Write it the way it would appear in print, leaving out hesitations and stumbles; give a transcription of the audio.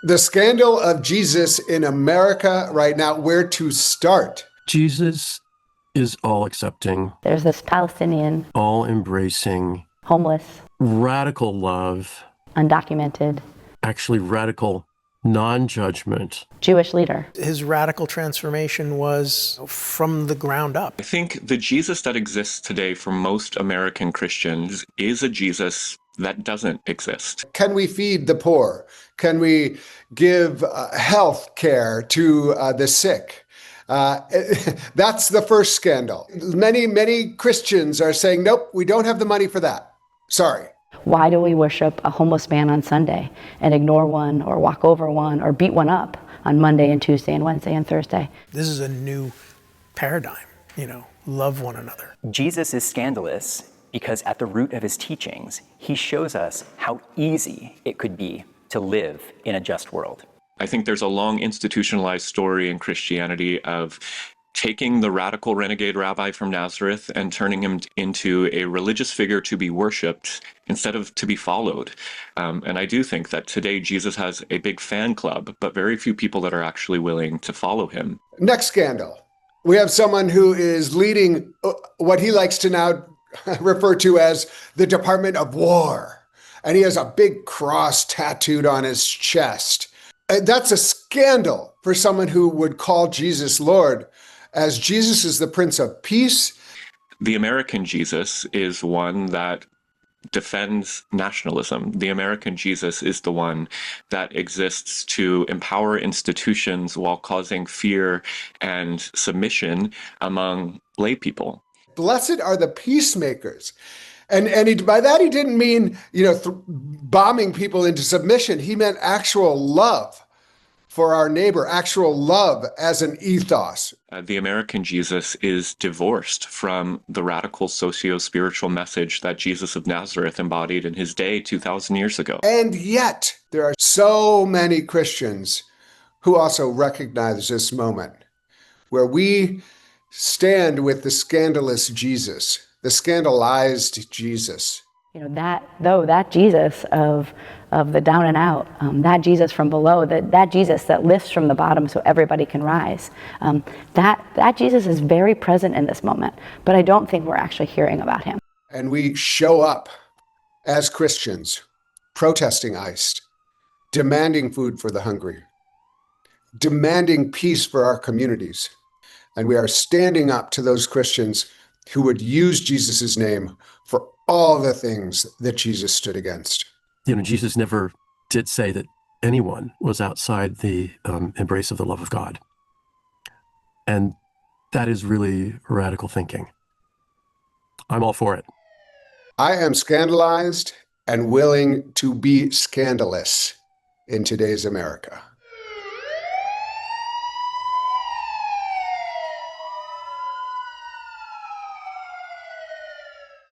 The scandal of Jesus in America right now, where to start? Jesus is all-accepting, There's this Palestinian, all-embracing, homeless, radical love, undocumented, actually radical non-judgment. Jewish leader. His radical transformation was from the ground up. I think the Jesus that exists today for most American Christians is a Jesus that doesn't exist. Can we feed the poor? Can we give health care to the sick? That's the first scandal. Many Christians are saying, nope, we don't have the money for that. Sorry. Why do we worship a homeless man on Sunday and ignore one or walk over one or beat one up on Monday and Tuesday and Wednesday and Thursday? This is a new paradigm, love one another. Jesus is scandalous because at the root of his teachings, he shows us how easy it could be to live in a just world. I think there's a long institutionalized story in Christianity of taking the radical renegade rabbi from Nazareth and turning him into a religious figure to be worshipped instead of to be followed. And I do think that today Jesus has a big fan club, but very few people that are actually willing to follow him. Next scandal. We have someone who is leading what he likes to now refer to as the Department of War. And he has a big cross tattooed on his chest. That's a scandal for someone who would call Jesus Lord, as Jesus is the Prince of Peace. The American Jesus is one that defends nationalism. The American Jesus is the one that exists to empower institutions while causing fear and submission among lay people. Blessed are the peacemakers. And by that, he didn't mean, bombing people into submission. He meant actual love for our neighbor, actual love as an ethos. The American Jesus is divorced from the radical socio-spiritual message that Jesus of Nazareth embodied in his day 2,000 years ago. And yet, there are so many Christians who also recognize this moment where we stand with the scandalous Jesus, the scandalized Jesus. That Jesus of the down and out, that Jesus from below, that Jesus that lifts from the bottom so everybody can rise, that Jesus is very present in this moment, but I don't think we're actually hearing about him. And we show up as Christians, protesting ICE, demanding food for the hungry, demanding peace for our communities. And we are standing up to those Christians who would use Jesus' name for all the things that Jesus stood against. Jesus never did say that anyone was outside the embrace of the love of God. And that is really radical thinking. I'm all for it. I am scandalized and willing to be scandalous in today's America.